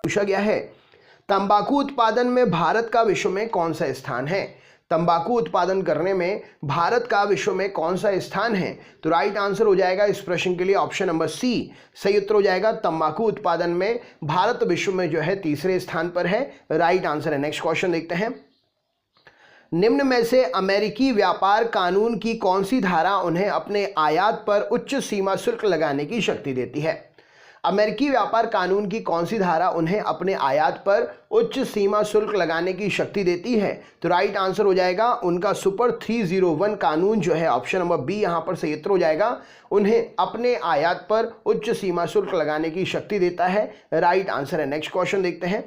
पूछा गया है तंबाकू उत्पादन में भारत का विश्व में कौन सा स्थान है। तंबाकू उत्पादन करने में भारत का विश्व में कौन सा स्थान है। तो राइट आंसर हो जाएगा इस प्रश्न के लिए ऑप्शन नंबर सी सही उत्तर हो जाएगा। तंबाकू उत्पादन में भारत विश्व में जो है तीसरे स्थान पर है, राइट आंसर है। नेक्स्ट क्वेश्चन देखते हैं, निम्न में से अमेरिकी व्यापार कानून की कौन सी धारा उन्हें अपने आयात पर उच्च सीमा शुल्क लगाने की शक्ति देती है। अमेरिकी व्यापार कानून की कौन सी धारा उन्हें अपने आयात पर उच्च सीमा शुल्क लगाने की शक्ति देती है। तो राइट आंसर हो जाएगा उनका सुपर 301 कानून जो है, ऑप्शन नंबर बी यहां पर सही उत्तर हो जाएगा। उन्हें अपने आयात पर उच्च सीमा शुल्क लगाने की शक्ति देता है, राइट आंसर है। नेक्स्ट क्वेश्चन देखते हैं,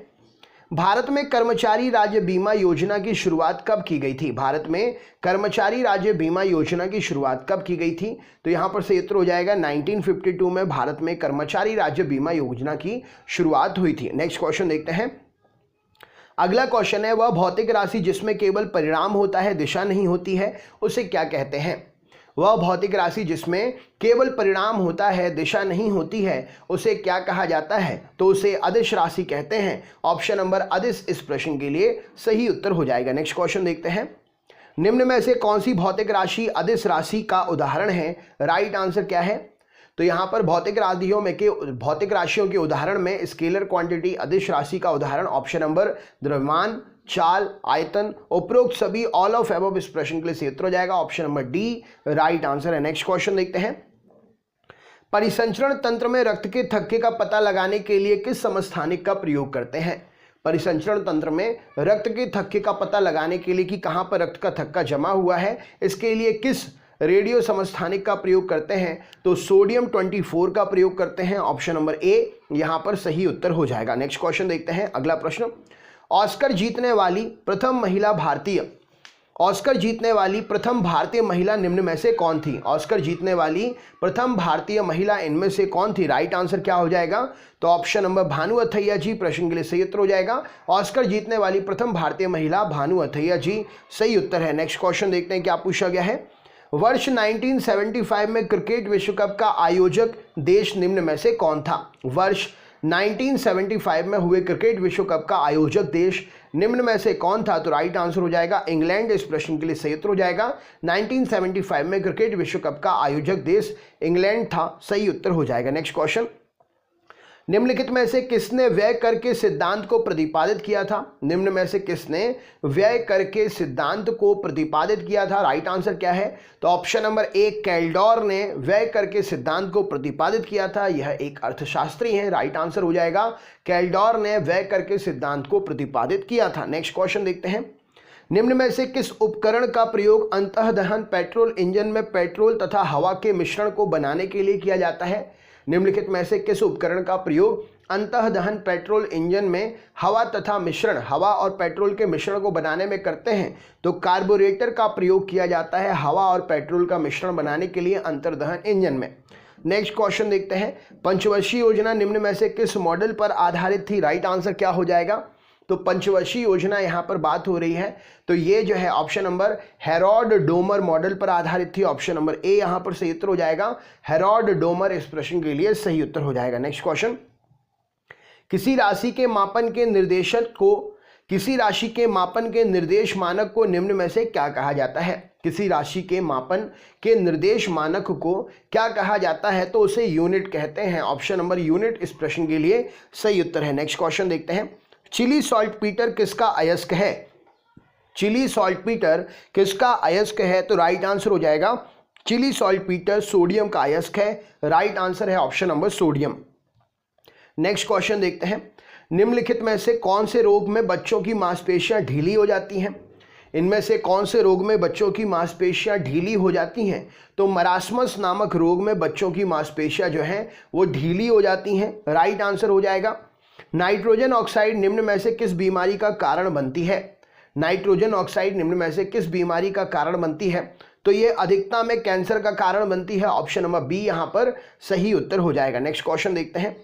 भारत में कर्मचारी राज्य बीमा योजना की शुरुआत कब की गई थी। भारत में कर्मचारी राज्य बीमा योजना की शुरुआत कब की गई थी। तो यहां पर सही उत्तर हो जाएगा 1952 में भारत में कर्मचारी राज्य बीमा योजना की शुरुआत हुई थी। नेक्स्ट क्वेश्चन देखते हैं, अगला क्वेश्चन है, वह भौतिक राशि जिसमें केवल परिणाम होता है दिशा नहीं होती है उसे क्या कहते हैं। वह भौतिक राशि जिसमें केवल परिणाम होता है दिशा नहीं होती है उसे क्या कहा जाता है। तो उसे अदिश राशि कहते हैं, ऑप्शन नंबर अदिश इस प्रश्न के लिए सही उत्तर हो जाएगा। नेक्स्ट क्वेश्चन देखते हैं, निम्न में से कौन सी भौतिक राशि अदिश राशि का उदाहरण है। राइट आंसर क्या है। तो यहाँ पर भौतिक राशियों के उदाहरण में स्केलर क्वांटिटी अदिश राशि का उदाहरण ऑप्शन नंबर द्रव्यमान, चाल, आयतन, उपरोक्त सभी, ऑल ऑफ एबव इस प्रश्न के लिए सही उत्तर हो जाएगा, option number D right answer है। नेक्स्ट क्वेश्चन देखते हैं, परिसंचरण तंत्र में रक्त के थक्के का पता लगाने के लिए किस समस्थानिक का प्रयोग करते हैं। परिसंचरण तंत्र में रक्त के थक्के का पता लगाने के लिए कि कहां पर रक्त का थक्का जमा हुआ है, इसके लिए किस रेडियो समस्थानिक का प्रयोग करते हैं। तो सोडियम 24 का प्रयोग करते हैं, ऑप्शन नंबर ए यहां पर सही उत्तर हो जाएगा। नेक्स्ट क्वेश्चन देखते हैं, अगला प्रश्न, ऑस्कर जीतने वाली प्रथम भारतीय महिला निम्न में से कौन थी। ऑस्कर जीतने वाली प्रथम भारतीय महिला इनमें से कौन थी। राइट आंसर क्या हो जाएगा। तो ऑप्शन नंबर भानु अथैया जी प्रश्न के लिए सही उत्तर हो जाएगा। ऑस्कर जीतने वाली प्रथम भारतीय महिला भानु अथैया जी सही उत्तर है। नेक्स्ट क्वेश्चन देखते हैं क्या पूछा गया है, वर्ष 1975 में क्रिकेट विश्व कप का आयोजक देश निम्न में से कौन था। वर्ष 1975 में हुए क्रिकेट विश्व कप का आयोजक देश निम्न में से कौन था। तो राइट आंसर हो जाएगा इंग्लैंड इस प्रश्न के लिए सही उत्तर हो जाएगा। 1975 में क्रिकेट विश्व कप का आयोजक देश इंग्लैंड था, सही उत्तर हो जाएगा। नेक्स्ट क्वेश्चन, निम्नलिखित में से किसने व्यय कर के सिद्धांत को प्रतिपादित किया था। निम्न में से किसने व्यय कर के सिद्धांत को प्रतिपादित किया था। राइट आंसर क्या है। तो ऑप्शन नंबर ए कैल्डोर ने व्यय कर के सिद्धांत को प्रतिपादित किया था, यह एक अर्थशास्त्री है, राइट आंसर हो जाएगा कैल्डोर ने व्यय कर के सिद्धांत को प्रतिपादित किया था। नेक्स्ट क्वेश्चन देखते हैं, निम्न में से किस उपकरण का प्रयोग अंतःदहन पेट्रोल इंजन में पेट्रोल तथा हवा के मिश्रण को बनाने के लिए किया जाता है। निम्नलिखित में से किस उपकरण का प्रयोग अंतःदहन पेट्रोल इंजन में हवा और पेट्रोल के मिश्रण को बनाने में करते हैं। तो कार्बोरेटर का प्रयोग किया जाता है हवा और पेट्रोल का मिश्रण बनाने के लिए अंतर्दहन इंजन में। नेक्स्ट क्वेश्चन देखते हैं, पंचवर्षीय योजना निम्न में से किस मॉडल पर आधारित थी। राइट आंसर क्या हो जाएगा। तो पंचवर्षीय योजना यहां पर बात हो रही है, तो ये जो है option number Herod Domar model पर आधारित थी, ऑप्शन नंबर ए यहां पर सही उत्तर हो जाएगा। हेरोड डोमर इस प्रश्न के लिए सही उत्तर हो जाएगा। नेक्स्ट क्वेश्चन, किसी राशि के मापन के निर्देश मानक को निम्न में से क्या कहा जाता है। किसी राशि के मापन के निर्देश मानक को क्या कहा जाता है। तो उसे यूनिट कहते हैं, ऑप्शन नंबर यूनिट इस प्रश्न के लिए सही उत्तर है। नेक्स्ट क्वेश्चन देखते हैं, चिली सॉल्टपीटर किसका अयस्क है। चिली सॉल्टपीटर किसका अयस्क है। तो राइट आंसर हो जाएगा चिली सॉल्टपीटर सोडियम का अयस्क है, राइट आंसर है option number sodium. Next question देखते हैं, निम्नलिखित में से कौन से रोग में बच्चों की मांसपेशियां ढीली हो जाती हैं। इनमें से कौन से रोग में बच्चों की मांसपेशियां ढीली हो जाती हैं। तो मरासमस नामक रोग में बच्चों की मांसपेशियां जो हैं वो ढीली हो जाती हैं, राइट आंसर हो जाएगा। नाइट्रोजन ऑक्साइड निम्न में से किस बीमारी का कारण बनती है। नाइट्रोजन ऑक्साइड निम्न में से किस बीमारी का कारण बनती है। तो ये अधिकता में कैंसर का कारण बनती है, ऑप्शन नंबर बी यहां पर सही उत्तर हो जाएगा। नेक्स्ट क्वेश्चन देखते हैं,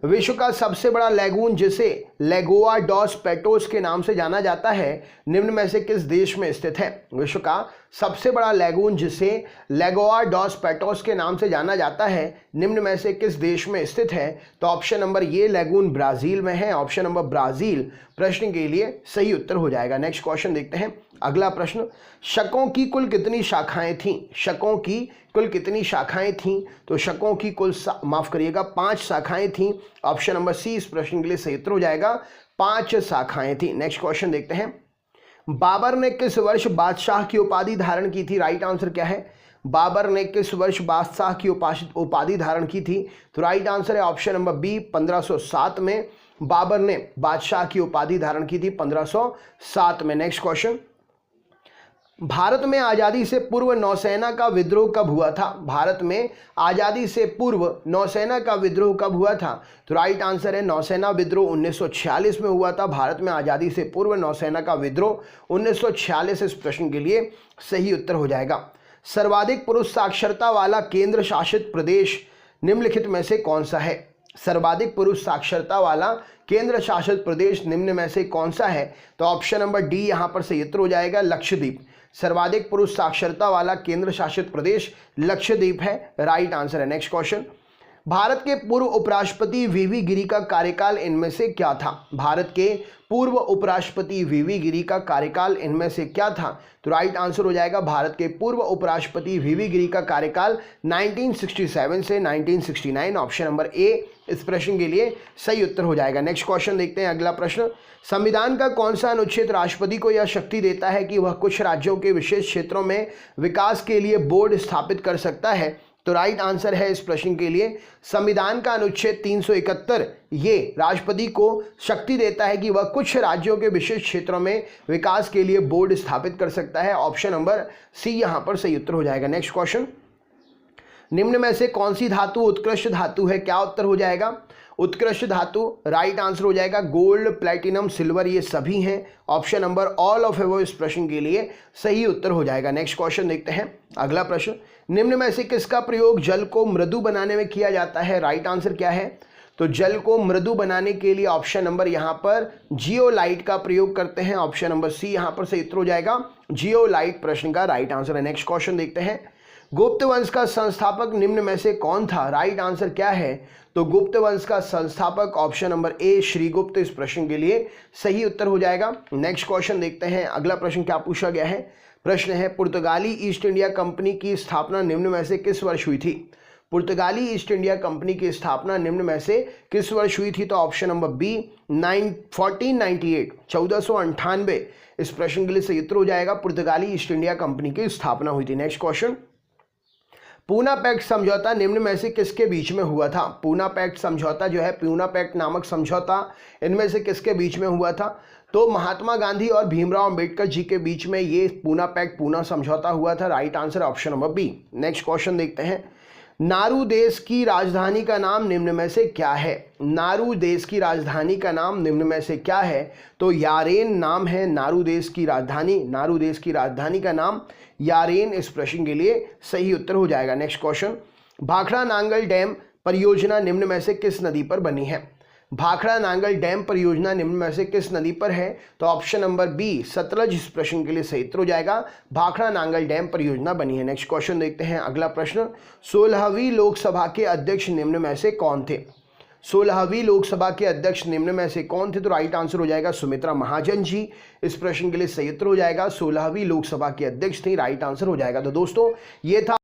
विश्व का सबसे बड़ा लैगून जिसे लेगोआ डॉस पेटोस के नाम से जाना जाता है निम्न में से किस देश में स्थित है? विश्व का सबसे बड़ा लैगून जिसे लेगोआ डॉस पेटोस के नाम से जाना जाता है निम्न में से किस देश में स्थित है? तो ऑप्शन नंबर ये लैगून ब्राजील में है। ऑप्शन नंबर ब्राजील प्रश्न के लिए सही उत्तर हो जाएगा। नेक्स्ट क्वेश्चन देखते हैं। अगला प्रश्न, शकों की कुल कितनी शाखाएं थीं? शकों की कुल कितनी शाखाएं थीं? तो शकों की कुल माफ करिएगा 5 शाखाएं थीं। ऑप्शन नंबर सी इस प्रश्न के लिए सही उत्तर हो जाएगा, 5 शाखाएं थीं। नेक्स्ट क्वेश्चन देखते हैं। बाबर ने किस वर्ष बादशाह की उपाधि धारण की थी? राइट आंसर क्या है? बाबर ने किस वर्ष बादशाह की उपाधि धारण की थी? तो राइट आंसर है ऑप्शन नंबर बी 1507 में बाबर ने बादशाह की उपाधि धारण की थी 1507 में। नेक्स्ट क्वेश्चन, भारत में आज़ादी से पूर्व नौसेना का विद्रोह कब हुआ था? भारत में आज़ादी से पूर्व नौसेना का विद्रोह कब हुआ था? तो राइट आंसर है नौसेना विद्रोह 1946 में हुआ था। भारत में आज़ादी से पूर्व नौसेना का विद्रोह 1946 इस प्रश्न के लिए सही उत्तर हो जाएगा। सर्वाधिक पुरुष साक्षरता वाला केंद्र शासित प्रदेश निम्नलिखित में से कौन सा है? सर्वाधिक पुरुष साक्षरता वाला केंद्र शासित प्रदेश निम्न में से कौन सा है? तो ऑप्शन नंबर डी यहां पर सही उत्तर हो जाएगा, लक्षद्वीप। सर्वाधिक पुरुष साक्षरता वाला केंद्र शासित प्रदेश लक्षद्वीप है, राइट आंसर है। नेक्स्ट क्वेश्चन, भारत के पूर्व उपराष्ट्रपति वीवी गिरी का कार्यकाल इनमें से क्या था? भारत के पूर्व उपराष्ट्रपति वीवी गिरी का कार्यकाल इनमें से क्या था? तो राइट आंसर हो जाएगा, भारत के पूर्व उपराष्ट्रपति वीवी गिरी का कार्यकाल 1967 से 1969। ऑप्शन नंबर ए इस प्रश्न के लिए सही उत्तर हो जाएगा। नेक्स्ट क्वेश्चन देखते हैं। अगला प्रश्न, संविधान का कौन सा अनुच्छेद राष्ट्रपति को यह शक्ति देता है कि वह कुछ राज्यों के विशेष क्षेत्रों में विकास के लिए बोर्ड स्थापित कर सकता है? तो राइट आंसर है इस प्रश्न के लिए संविधान का अनुच्छेद 371 ये राष्ट्रपति को शक्ति देता है कि वह कुछ राज्यों के विशेष क्षेत्रों में विकास के लिए बोर्ड स्थापित कर सकता है। ऑप्शन नंबर सी यहां पर सही उत्तर हो जाएगा। नेक्स्ट क्वेश्चन, निम्न में से कौन सी धातु उत्कृष्ट धातु है? क्या उत्तर हो जाएगा? उत्कृष्ट धातु राइट आंसर हो जाएगा गोल्ड, प्लैटिनम, सिल्वर ये सभी हैं। Option number all of above इस प्रश्न के लिए सही उत्तर हो जाएगा। नेक्स्ट क्वेश्चन देखते हैं। अगला प्रश्न, निम्न में से किसका प्रयोग जल को मृदु बनाने में किया जाता है? राइट आंसर क्या है? तो जल को मृदु बनाने के लिए ऑप्शन नंबर यहाँ पर जियोलाइट का प्रयोग करते हैं। ऑप्शन नंबर सी यहाँ पर सही उत्तर हो जाएगा, जियोलाइट प्रश्न का राइट आंसर है। नेक्स्ट क्वेश्चन देखते हैं। गुप्त वंश का संस्थापक निम्न में से कौन था? राइट आंसर क्या है? तो गुप्त वंश का संस्थापक ऑप्शन नंबर ए श्रीगुप्त इस प्रश्न के लिए सही उत्तर हो जाएगा। नेक्स्ट क्वेश्चन देखते हैं। अगला प्रश्न क्या पूछा गया है? प्रश्न है, पुर्तगाली ईस्ट इंडिया कंपनी की स्थापना निम्न में से किस वर्ष हुई थी? पुर्तगाली ईस्ट इंडिया कंपनी की स्थापना निम्न में से किस वर्ष हुई थी? तो ऑप्शन नंबर बी 1498 इस प्रश्न के लिए सही उत्तर हो जाएगा। पुर्तगाली ईस्ट इंडिया कंपनी की स्थापना हुई थी। नेक्स्ट क्वेश्चन, पूना पैक्ट समझौता निम्न में से किसके बीच में हुआ था? पूना पैक्ट समझौता जो है, पूना पैक्ट नामक समझौता इनमें से किसके बीच में हुआ था? तो महात्मा गांधी और भीमराव अंबेडकर जी के बीच में ये पूना पैक्ट, पूना समझौता हुआ था। Right answer option number B. Next question देखते हैं। नारू देश की राजधानी का नाम निम्न में से क्या है? नारू देश की राजधानी का नाम निम्न में से क्या है? तो यारेन नाम है नारू देश की राजधानी। नारू देश की राजधानी का नाम यारेन इस प्रश्न के लिए सही उत्तर हो जाएगा। Next question, Bhakra Nangal dam परियोजना निम्न में से किस नदी पर बनी है? भाखड़ा नांगल डैम परियोजना निम्न में से किस नदी पर है? तो ऑप्शन नंबर बी सतलज इस प्रश्न के लिए सही उत्तर हो जाएगा, भाखड़ा नांगल डैम परियोजना बनी है। नेक्स्ट क्वेश्चन देखते हैं। अगला प्रश्न, 16वीं लोकसभा के अध्यक्ष निम्न में से कौन थे? 16वीं लोकसभा के अध्यक्ष निम्न में से कौन थे? तो राइट आंसर हो जाएगा सुमित्रा महाजन जी इस प्रश्न के लिए सही उत्तर हो जाएगा, 16वीं लोकसभा के अध्यक्ष थे। राइट आंसर हो जाएगा। तो दोस्तों ये था